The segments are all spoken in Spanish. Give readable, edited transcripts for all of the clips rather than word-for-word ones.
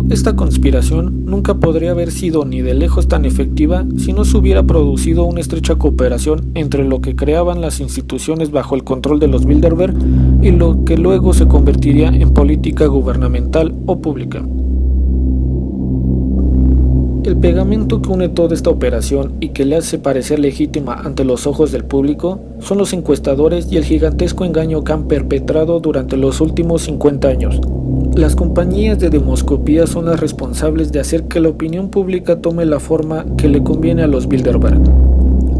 Esta conspiración nunca podría haber sido ni de lejos tan efectiva si no se hubiera producido una estrecha cooperación entre lo que creaban las instituciones bajo el control de los Bilderberg y lo que luego se convertiría en política gubernamental o pública. El pegamento que une toda esta operación y que le hace parecer legítima ante los ojos del público son los encuestadores y el gigantesco engaño que han perpetrado durante los últimos 50 años. Las compañías de demoscopía son las responsables de hacer que la opinión pública tome la forma que le conviene a los Bilderberg.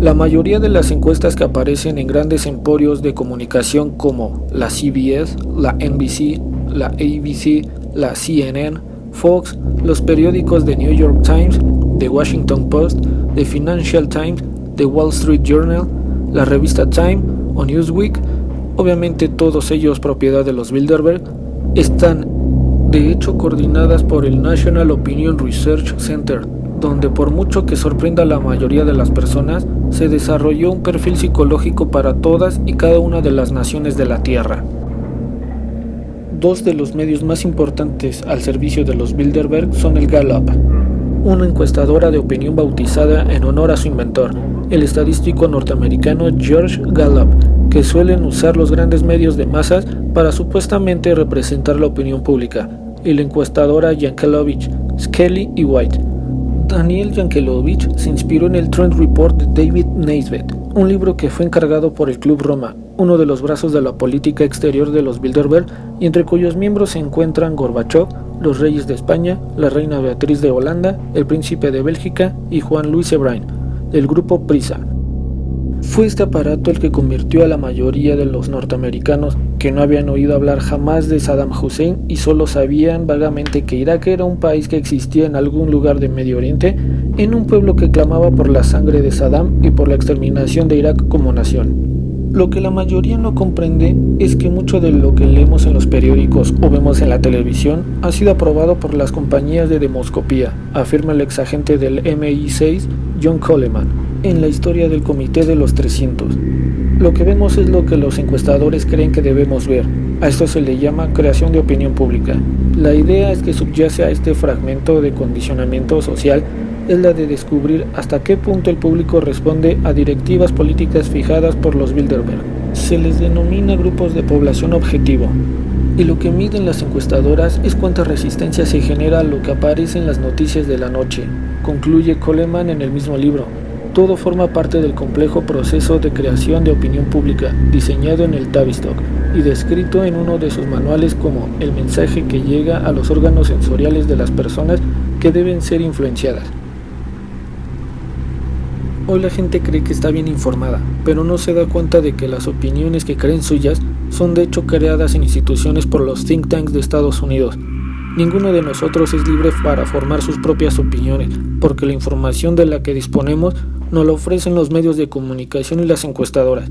La mayoría de las encuestas que aparecen en grandes emporios de comunicación como la CBS, la NBC, la ABC, la CNN, Fox, los periódicos The New York Times, The Washington Post, The Financial Times, The Wall Street Journal, la revista Time o Newsweek, obviamente todos ellos propiedad de los Bilderberg, están de hecho coordinadas por el National Opinion Research Center, donde por mucho que sorprenda a la mayoría de las personas, se desarrolló un perfil psicológico para todas y cada una de las naciones de la Tierra. Dos de los medios más importantes al servicio de los Bilderberg son el Gallup, una encuestadora de opinión bautizada en honor a su inventor, el estadístico norteamericano George Gallup, que suelen usar los grandes medios de masas para supuestamente representar la opinión pública, y la encuestadora Yankelovich, Skelly y White. Daniel Yankelovich se inspiró en el Trend Report de David Naisbitt, un libro que fue encargado por el Club Roma, uno de los brazos de la política exterior de los Bilderberg, y entre cuyos miembros se encuentran Gorbachov, los reyes de España, la reina Beatriz de Holanda, el príncipe de Bélgica y Juan Luis Ebráin, del grupo Prisa. Fue este aparato el que convirtió a la mayoría de los norteamericanos que no habían oído hablar jamás de Saddam Hussein y solo sabían vagamente que Irak era un país que existía en algún lugar de Medio Oriente, en un pueblo que clamaba por la sangre de Saddam y por la exterminación de Irak como nación. Lo que la mayoría no comprende es que mucho de lo que leemos en los periódicos o vemos en la televisión ha sido aprobado por las compañías de demoscopía, afirma el exagente del MI6, John Coleman, en la historia del Comité de los 300. Lo que vemos es lo que los encuestadores creen que debemos ver. A esto se le llama creación de opinión pública. La idea es que subyace a este fragmento de condicionamiento social es la de descubrir hasta qué punto el público responde a directivas políticas fijadas por los Bilderberg. Se les denomina grupos de población objetivo, y lo que miden las encuestadoras es cuánta resistencia se genera a lo que aparece en las noticias de la noche, concluye Coleman en el mismo libro. Todo forma parte del complejo proceso de creación de opinión pública, diseñado en el Tavistock y descrito en uno de sus manuales como el mensaje que llega a los órganos sensoriales de las personas que deben ser influenciadas. Hoy la gente cree que está bien informada, pero no se da cuenta de que las opiniones que creen suyas son de hecho creadas en instituciones por los think tanks de Estados Unidos. Ninguno de nosotros es libre para formar sus propias opiniones, porque la información de la que disponemos nos la ofrecen los medios de comunicación y las encuestadoras.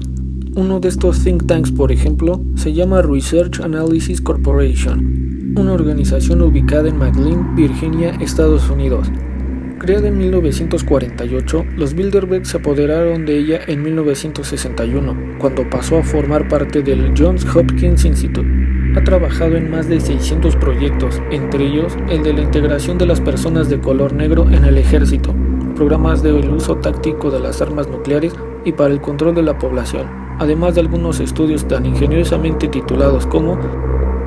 Uno de estos think tanks, por ejemplo, se llama Research Analysis Corporation, una organización ubicada en McLean, Virginia, Estados Unidos. Creada en 1948, los Bilderberg se apoderaron de ella en 1961, cuando pasó a formar parte del Johns Hopkins Institute. Ha trabajado en más de 600 proyectos, entre ellos el de la integración de las personas de color negro en el ejército, programas del uso táctico de las armas nucleares y para el control de la población, además de algunos estudios tan ingeniosamente titulados como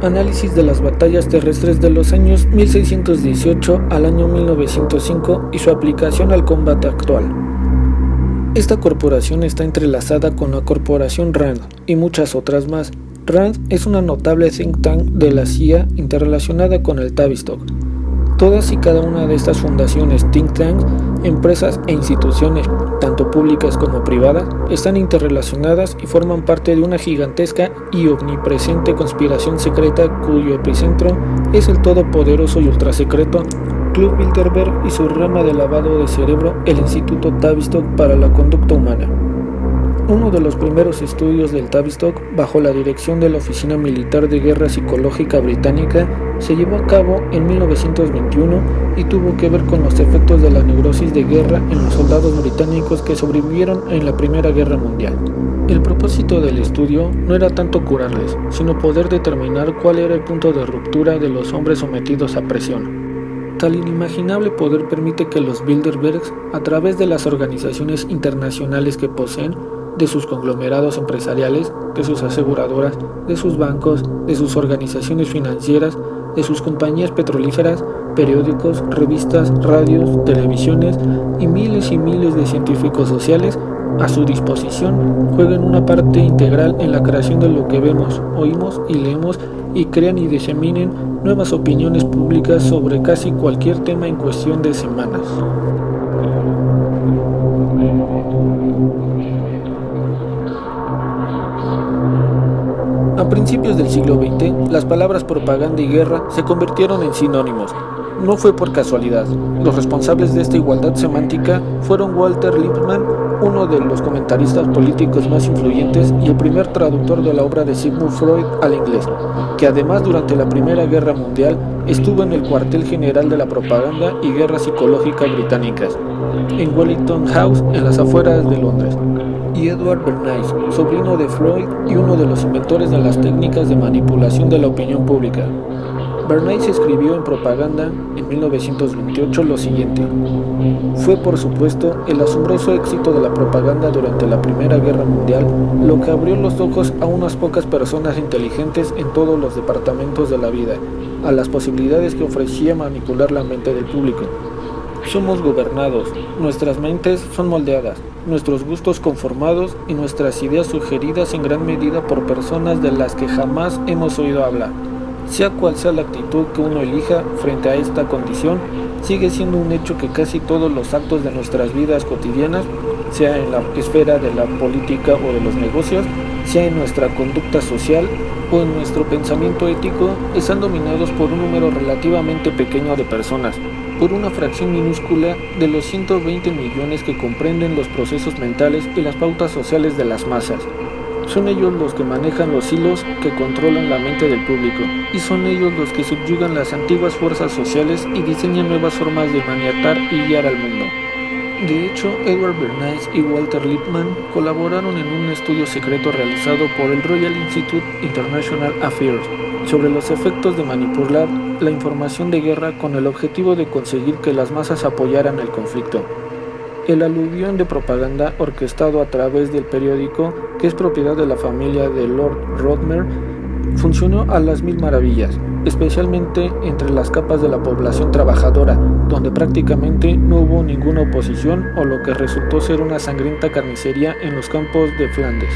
Análisis de las batallas terrestres de los años 1618 al año 1905 y su aplicación al combate actual. Esta corporación está entrelazada con la corporación RAND y muchas otras más. RAND es una notable think tank de la CIA interrelacionada con el Tavistock. Todas y cada una de estas fundaciones, think tanks, empresas e instituciones, tanto públicas como privadas, están interrelacionadas y forman parte de una gigantesca y omnipresente conspiración secreta cuyo epicentro es el todopoderoso y ultrasecreto Club Bilderberg y su rama de lavado de cerebro, el Instituto Tavistock para la Conducta Humana. Uno de los primeros estudios del Tavistock, bajo la dirección de la Oficina Militar de Guerra Psicológica Británica, se llevó a cabo en 1921 y tuvo que ver con los efectos de la neurosis de guerra en los soldados británicos que sobrevivieron en la Primera Guerra Mundial. El propósito del estudio no era tanto curarles, sino poder determinar cuál era el punto de ruptura de los hombres sometidos a presión. Tal inimaginable poder permite que los Bilderbergs, a través de las organizaciones internacionales que poseen, de sus conglomerados empresariales, de sus aseguradoras, de sus bancos, de sus organizaciones financieras, de sus compañías petrolíferas, periódicos, revistas, radios, televisiones y miles de científicos sociales a su disposición, jueguen una parte integral en la creación de lo que vemos, oímos y leemos, y crean y diseminen nuevas opiniones públicas sobre casi cualquier tema en cuestión de semanas. A principios del siglo XX, las palabras propaganda y guerra se convirtieron en sinónimos. No fue por casualidad. Los responsables de esta igualdad semántica fueron Walter Lippmann, uno de los comentaristas políticos más influyentes y el primer traductor de la obra de Sigmund Freud al inglés, que además durante la Primera Guerra Mundial estuvo en el cuartel general de la propaganda y guerra psicológica británicas, en Wellington House, en las afueras de Londres, y Edward Bernays, sobrino de Freud y uno de los inventores de las técnicas de manipulación de la opinión pública. Bernays escribió en Propaganda en 1928 lo siguiente: fue por supuesto el asombroso éxito de la propaganda durante la Primera Guerra Mundial lo que abrió los ojos a unas pocas personas inteligentes en todos los departamentos de la vida, a las posibilidades que ofrecía manipular la mente del público. Somos gobernados, nuestras mentes son moldeadas, nuestros gustos conformados y nuestras ideas sugeridas en gran medida por personas de las que jamás hemos oído hablar. Sea cual sea la actitud que uno elija frente a esta condición, sigue siendo un hecho que casi todos los actos de nuestras vidas cotidianas, sea en la esfera de la política o de los negocios, sea en nuestra conducta social o en nuestro pensamiento ético, están dominados por un número relativamente pequeño de personas, por una fracción minúscula de los 120 millones que comprenden los procesos mentales y las pautas sociales de las masas. Son ellos los que manejan los hilos que controlan la mente del público, y son ellos los que subyugan las antiguas fuerzas sociales y diseñan nuevas formas de maniatar y guiar al mundo. De hecho, Edward Bernays y Walter Lippmann colaboraron en un estudio secreto realizado por el Royal Institute International Affairs sobre los efectos de manipular la información de guerra con el objetivo de conseguir que las masas apoyaran el conflicto. El aluvión de propaganda orquestado a través del periódico, que es propiedad de la familia de Lord Rother, funcionó a las mil maravillas, especialmente entre las capas de la población trabajadora, donde prácticamente no hubo ninguna oposición o lo que resultó ser una sangrienta carnicería en los campos de Flandes.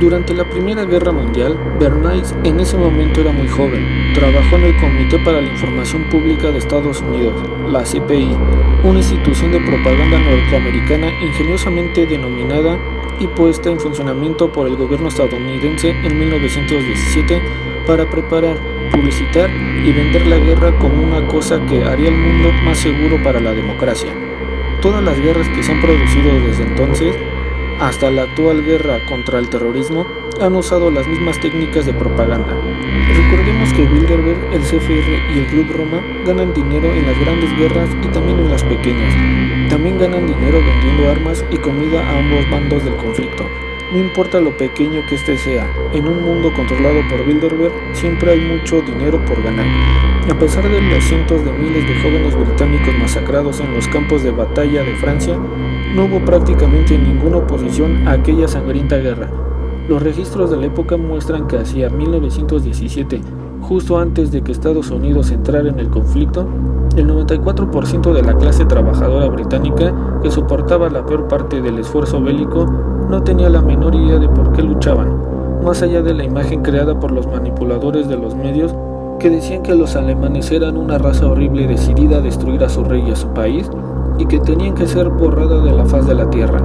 Durante la Primera Guerra Mundial, Bernays en ese momento era muy joven. Trabajó en el Comité para la Información Pública de Estados Unidos, la CPI, una institución de propaganda norteamericana ingeniosamente denominada y puesta en funcionamiento por el gobierno estadounidense en 1917 para preparar, publicitar y vender la guerra como una cosa que haría el mundo más seguro para la democracia. Todas las guerras que se han producido desde entonces, hasta la actual guerra contra el terrorismo, han usado las mismas técnicas de propaganda. Recordemos que Bilderberg, el CFR y el Club Roma ganan dinero en las grandes guerras y también en las pequeñas. También ganan dinero vendiendo armas y comida a ambos bandos del conflicto. No importa lo pequeño que este sea, en un mundo controlado por Bilderberg siempre hay mucho dinero por ganar. A pesar de los cientos de miles de jóvenes británicos masacrados en los campos de batalla de Francia, no hubo prácticamente ninguna oposición a aquella sangrienta guerra. Los registros de la época muestran que hacia 1917, justo antes de que Estados Unidos entrara en el conflicto, el 94% de la clase trabajadora británica, que soportaba la peor parte del esfuerzo bélico, no tenía la menor idea de por qué luchaban, más allá de la imagen creada por los manipuladores de los medios que decían que los alemanes eran una raza horrible decidida a destruir a su rey y a su país, y que tenían que ser borrada de la faz de la tierra.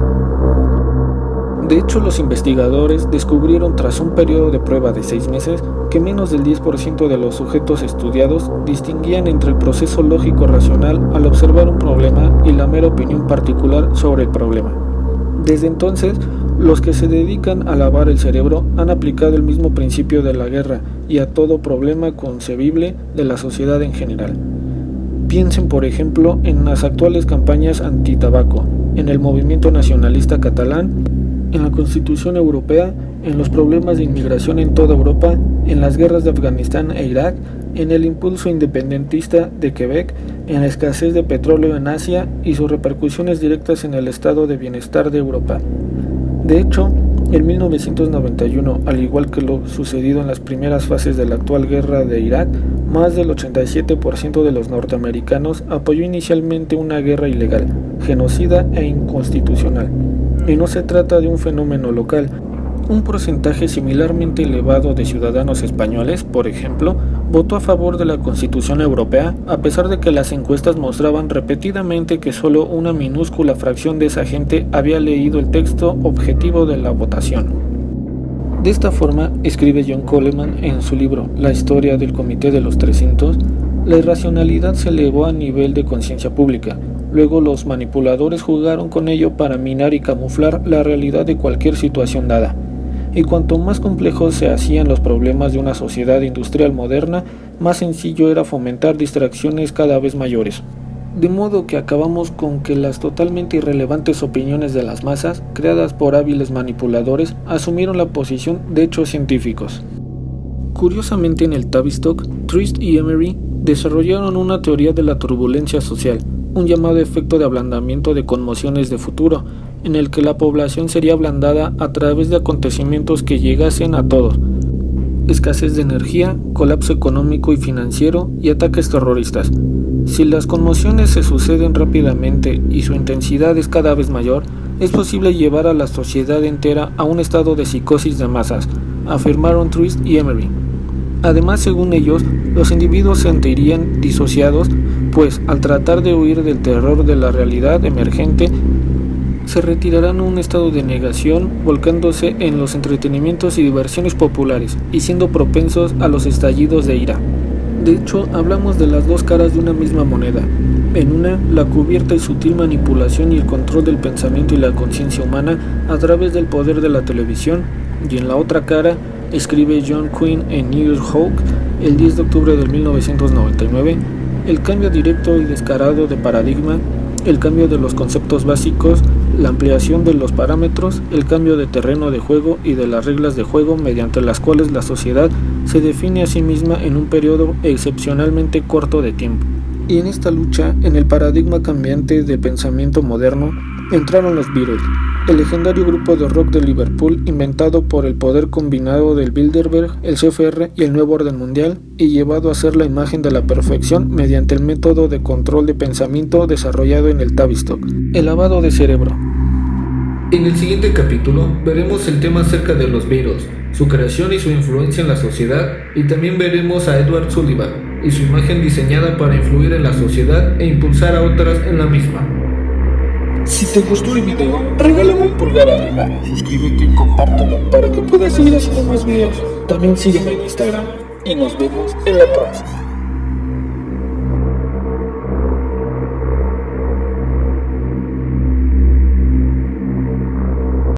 De hecho, los investigadores descubrieron tras un periodo de prueba de 6 meses que menos del 10% de los sujetos estudiados distinguían entre el proceso lógico racional al observar un problema y la mera opinión particular sobre el problema. Desde entonces, los que se dedican a lavar el cerebro han aplicado el mismo principio de la guerra y a todo problema concebible de la sociedad en general. Piensen, por ejemplo, en las actuales campañas antitabaco, en el movimiento nacionalista catalán, en la Constitución Europea, en los problemas de inmigración en toda Europa, en las guerras de Afganistán e Irak, en el impulso independentista de Quebec, en la escasez de petróleo en Asia y sus repercusiones directas en el estado de bienestar de Europa. De hecho, en 1991, al igual que lo sucedido en las primeras fases de la actual guerra de Irak, más del 87% de los norteamericanos apoyó inicialmente una guerra ilegal, genocida e inconstitucional. Y no se trata de un fenómeno local. Un porcentaje similarmente elevado de ciudadanos españoles, por ejemplo, votó a favor de la Constitución Europea, a pesar de que las encuestas mostraban repetidamente que solo una minúscula fracción de esa gente había leído el texto objetivo de la votación. De esta forma, escribe John Coleman en su libro La historia del Comité de los 300, la irracionalidad se elevó a nivel de conciencia pública. Luego los manipuladores jugaron con ello para minar y camuflar la realidad de cualquier situación dada. Y cuanto más complejos se hacían los problemas de una sociedad industrial moderna, más sencillo era fomentar distracciones cada vez mayores. De modo que acabamos con que las totalmente irrelevantes opiniones de las masas, creadas por hábiles manipuladores, asumieron la posición de hechos científicos. Curiosamente, en el Tavistock, Trist y Emery desarrollaron una teoría de la turbulencia social, un llamado efecto de ablandamiento de conmociones de futuro, en el que la población sería ablandada a través de acontecimientos que llegasen a todos: escasez de energía, colapso económico y financiero y ataques terroristas. Si las conmociones se suceden rápidamente y su intensidad es cada vez mayor, es posible llevar a la sociedad entera a un estado de psicosis de masas, afirmaron Trist y Emery. Además, según ellos, los individuos se sentirían disociados, pues al tratar de huir del terror de la realidad emergente, se retirarán a un estado de negación, volcándose en los entretenimientos y diversiones populares, y siendo propensos a los estallidos de ira. De hecho, hablamos de las dos caras de una misma moneda. En una, la cubierta y sutil manipulación y el control del pensamiento y la conciencia humana a través del poder de la televisión, y en la otra cara, escribe John Quinn en Newshawk el 10 de octubre de 1999, el cambio directo y descarado de paradigma, el cambio de los conceptos básicos, la ampliación de los parámetros, el cambio de terreno de juego y de las reglas de juego mediante las cuales la sociedad se define a sí misma en un periodo excepcionalmente corto de tiempo. Y en esta lucha, en el paradigma cambiante del pensamiento moderno, entraron los Beatles, el legendario grupo de rock de Liverpool inventado por el poder combinado del Bilderberg, el CFR y el Nuevo Orden Mundial, y llevado a ser la imagen de la perfección mediante el método de control de pensamiento desarrollado en el Tavistock, el lavado de cerebro. En el siguiente capítulo veremos el tema acerca de los Beatles, su creación y su influencia en la sociedad, y también veremos a Edward Sullivan y su imagen diseñada para influir en la sociedad e impulsar a otras en la misma. Si te gustó el video, regálame un pulgar arriba, suscríbete y compártelo para que puedas seguir haciendo más videos. También sígueme en Instagram y nos vemos en la próxima.